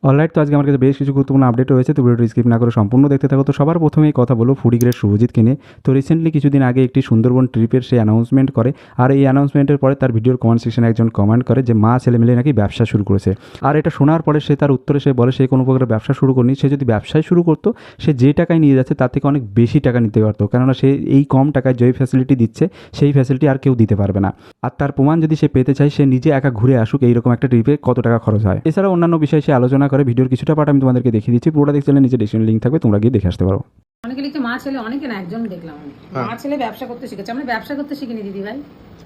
Alright, তো আজকে আমার কাছে বেশ কিছু গুরুত্বপূর্ণ আপডেট রয়েছে, তো ভিডিওটি স্কিপ না করে সম্পূর্ণ দেখতে থাকো। তো সবার প্রথমেই কথা বলবো ফুডি গ্রেড শুভজিৎকে নিয়ে। তো রিসেন্টলি কিছুদিন আগে একটি সুন্দরবন ট্রিপের সে অ্যানাউন্সমেন্ট করে, আর এই অ্যানাউন্সমেন্টের পরে তার ভিডিওর কমেন্ট সেকশনে একজন কমেন্ট করে যে মা ছেলে মিলে নাকি ব্যবসা শুরু করেছে। আর এটা শোনার পরে সে তার উত্তরে সে বলে সে কোনো প্রকার ব্যবসা শুরু করেনি, সে যদি ব্যবসায় শুরু করতো সে যে টাকায় নিয়ে যাচ্ছে তার থেকে অনেক বেশি টাকা নিতে পারতো, কেননা সে এই কম টাকায় যে ফ্যাসিলিটি দিচ্ছে সেই ফ্যাসিলিটি আর কেউ দিতে পারবে না। আর তার প্রমাণ যদি সে পেতে চায় সে নিজে একা ঘুরে আসুক এইরকম একটা ট্রিপে কত টাকা খরচ হয়। এছাড়া অন্যান্য বিষয়ে সে আলোচনা করে। ভিডিওর কিছুটা পার্ট আমি তোমাদেরকে দেখিয়ে দিচ্ছি, পুরোটা দেখতে চাইলে নিচে ডেসক্রিপশনে লিংক থাকবে, তোমরা গিয়ে দেখে আসতে পারো। অনেকে লিখছে মা ছেলে, অনেকে না, একজন দেখলাম আমি মা ছেলে ব্যবসা করতে শিখেছে। আমরা ব্যবসা করতে শিখিনি দিদি ভাই।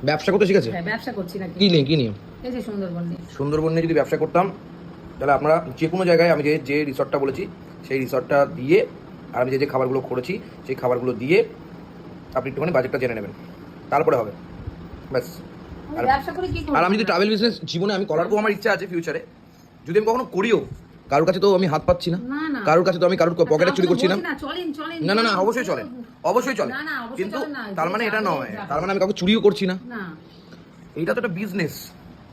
ব্যবসা করতে শিখেছে? হ্যাঁ, ব্যবসা করছি না। কি নিয়ে এই যে সুন্দরবন নিয়ে যদি ব্যবসা করতাম তাহলে আমরা যে কোনো জায়গায় আমি যে রিসর্টটা বলেছি সেই রিসর্টটা দিয়ে আর আমি যে খাবারগুলো করেছি সেই খাবারগুলো দিয়ে আপনি একটুখানি বাজেটটা জেনে নেবেন, তারপরে হবে ব্যাস। আর আমি যদি ট্রাভেল বিজনেস জীবনে আমি করার আমার ইচ্ছা আছে ফিউচারে, যদি আমি কখনো করিও, কারোর কাছে তো আমি হাত পাচ্ছি না, কারোর কাছে তো আমি কারোর পকেটে চুরি করছি না। না না না, অবশ্যই চলে, অবশ্যই চলে, কিন্তু তার মানে এটা নয়, তার মানে আমি কাউকে চুরিও করছি না। এইটা তো একটা বিজনেস,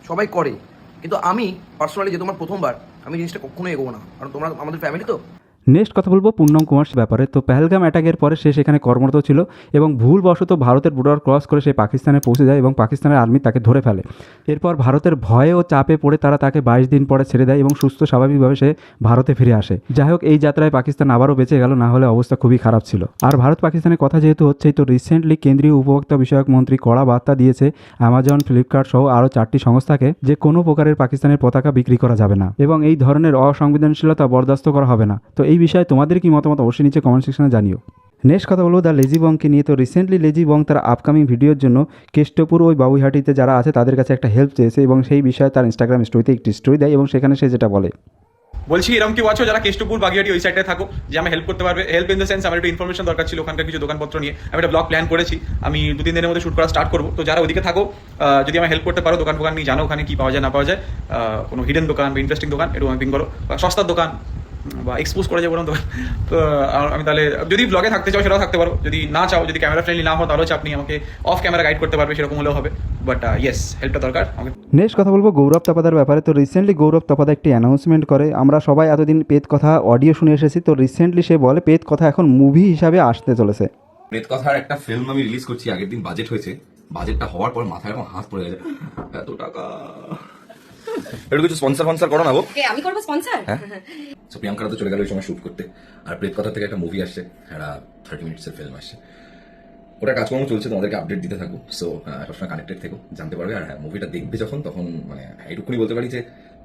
সবাই করে, কিন্তু আমি পার্সোনালি যে তোমার প্রথমবার আমি জিনিসটা কখনোই এগোবো না, কারণ তোমরা আমাদের ফ্যামিলি তো। নেক্সট কথা বলবো পুণ্যম কুমার ব্যাপারে। তো পেহেলগাম অ্যাটাকের পরে সে সেখানে কর্মরত ছিল এবং ভুলবশত ভারতের বর্ডার ক্রস করে সে পাকিস্তানে পৌঁছে যায় এবং পাকিস্তানের আর্মি তাকে ধরে ফেলে। এরপর ভারতের ভয়ে ও চাপে পড়ে তারা তাকে 22 দিন পরে ছেড়ে দেয় এবং সুস্থ স্বাভাবিকভাবে সে ভারতে ফিরে আসে। যাই হোক, এই যাত্রায় পাকিস্তান আবারও বেঁচে গেল, না হলে অবস্থা খুবই খারাপ ছিল। আর ভারত পাকিস্তানের কথা যেহেতু হচ্ছেই, তো রিসেন্টলি কেন্দ্রীয় উপভোক্তা বিষয়ক মন্ত্রী কড়া বার্তা দিয়েছে অ্যামাজন, ফ্লিপকার্ট সহ আরও 4টি সংস্থাকে যে কোনো প্রকারের পাকিস্তানের পতাকা বিক্রি করা যাবে না এবং এই ধরনের অসংবেদনশীলতা বরদাস্ত করা হবে না। তো এই বিষয়ে তোমাদের কি মতামত অবশ্যই নিচে কমেন্ট সেকশনে জানিও। নেক্সট কথা বলবো দ্য লেজি বংকে নিয়ে। তো রিসেন্টলি লেজি বং তার আপকামিং ভিডিওর জন্য কেষ্টপুর ওই বাবুইহাটিতে যারা আছে তাদের কাছে একটা হেল্প চেয়েছে এবং সেই বিষয়ে তার ইনস্টাগ্রাম স্টোরিতে একটি স্টোরি দেয় এবং সেখানে সে যেটা বলে, বলছি এরকম কেউ আছো যারা কেষ্টপুর বাগিয়াটি ওই সাইডে থাকো যে আমি হেল্প করতে পারবে? হেল্প ইন দ্য সেন্স আমার একটু ইনফরমেশন দরকার ছিল ওখানকার কিছু দোকানপত্র নিয়ে। আমি একটা ব্লগ প্ল্যান করেছি, আমি 2-3 দিনের মধ্যে শুট করা স্টার্ট করবো। তো যারা ওদিকে থাকো যদি আমি হেল্প করতে পারো, দোকান ফোকান নিয়ে জানো ওখানে কি পাওয়া যায় না পাওয়া যায়, কোনো হিডেন দোকান বা ইন্টারেস্টিং দোকান একটু আমি পিং করো, বা সস্তার দোকান বা এক্সপোজ করা যায় বলুন দোকান। তো আমি তাহলে যদি ব্লগে থাকতে চাও সেটাও থাকতে পারো, যদি না চাও, যদি ক্যামেরা ফ্রেন্ডলি না হও তাহলে হচ্ছে আপনি আমাকে অফ ক্যামেরা গাইড করতে পারবে, সেরকম হলেও হবে। বাট ইয়েস, হেল্পটা দরকার আমাকে। নেক্সট কথা বলবো গৌরব তপাদার ব্যাপারে। তো রিসেন্টলি গৌরব তপাদা একটি অ্যানাউন্সমেন্ট করে। আমরা সবাই এতদিন পেত কথা অডিও শুনে এসেছি, তো রিসেন্টলি সে বলে পেত কথা এখন মুভি হিসাবে আসতে চলেছে। পেত কথার একটা ফিল্ম আমি রিলিজ করছি, আগের দিন বাজেট হয়েছে, বাজেটটা হওয়ার পর মাথায় এখন হাত পড়ে গেছে, এত টাকা। একটু কিছু স্পন্সর করো না গো। আমি করবো স্পন্সর। তো প্রিয়াঙ্কারা তো চলে গেল ওই সময় শুট করতে, আর প্রেত কথা থেকে একটা মুভি আসছে, একটা 30 মিনিটসের ফিল্ম আসছে, ওটা কাজকর্ম চলছে, তোমাদেরকে আপডেট দিতে থাকো। সো সবসময় কানেক্টেড থেকো, জানতে পারবে। আর হ্যাঁ, মুভিটা দেখবে যখন, তখন মানে এইটুকুনি বলতে পারি যে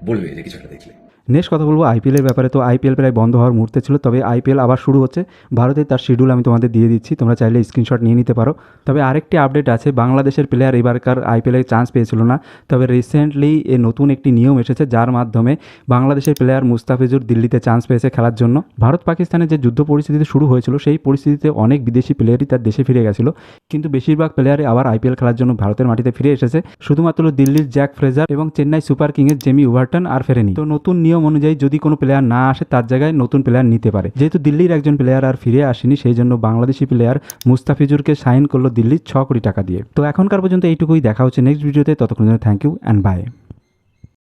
বলবে যে কিছু একটা দেখলে। নেক্সট কথা বলবো আইপিএলের ব্যাপারে। তো আইপিএল প্রায় বন্ধ হওয়ার মুহূর্তে ছিল, তবে আইপিএল আবার শুরু হচ্ছে। ভারতে তার শিডিউল আমি তোমাদের দিয়ে দিচ্ছি, তোমরা চাইলে স্ক্রিনশট নিয়ে নিতে পারো। তবে আরেকটি আপডেট আছে, বাংলাদেশের প্লেয়ার এবারকার আইপিএলে চান্স পেয়েছিল না, তবে রিসেন্টলি নতুন একটি নিয়ম এসেছে যার মাধ্যমে বাংলাদেশের প্লেয়ার মুস্তাফিজুর দিল্লিতে চান্স পেয়েছে খেলার জন্য। ভারত পাকিস্তানের যে যুদ্ধ পরিস্থিতিতে শুরু হয়েছিল সেই পরিস্থিতিতে অনেক বিদেশি প্লেয়ারই তার দেশে ফিরে গেছিল, কিন্তু বেশিরভাগ প্লেয়ারই আবার আইপিএল খেলার জন্য ভারতের মাটিতে ফিরে এসেছে। শুধুমাত্র দিল্লির জ্যাক ফ্রেজার এবং চেন্নাই সুপার কিংয়ের জেমি ওভারটন আর ফেরেনি। তো নতুন নিয়ম অনুযায়ী যদি কোনো প্লেয়ার না আসে তার জায়গায় নতুন প্লেয়ার নিতে পারে। যেহেতু দিল্লির একজন প্লেয়ার আর ফিরে আসেনি, সেই জন্য বাংলাদেশি প্লেয়ার মুস্তাফিজুরকে সাইন করলো দিল্লি 6 কোটি টাকা দিয়ে। তো এখনকার পর্যন্ত এইটুকুই, দেখা হচ্ছে নেক্সট ভিডিওতে, ততক্ষণ জন্য থ্যাংক ইউ অ্যান্ড বাই।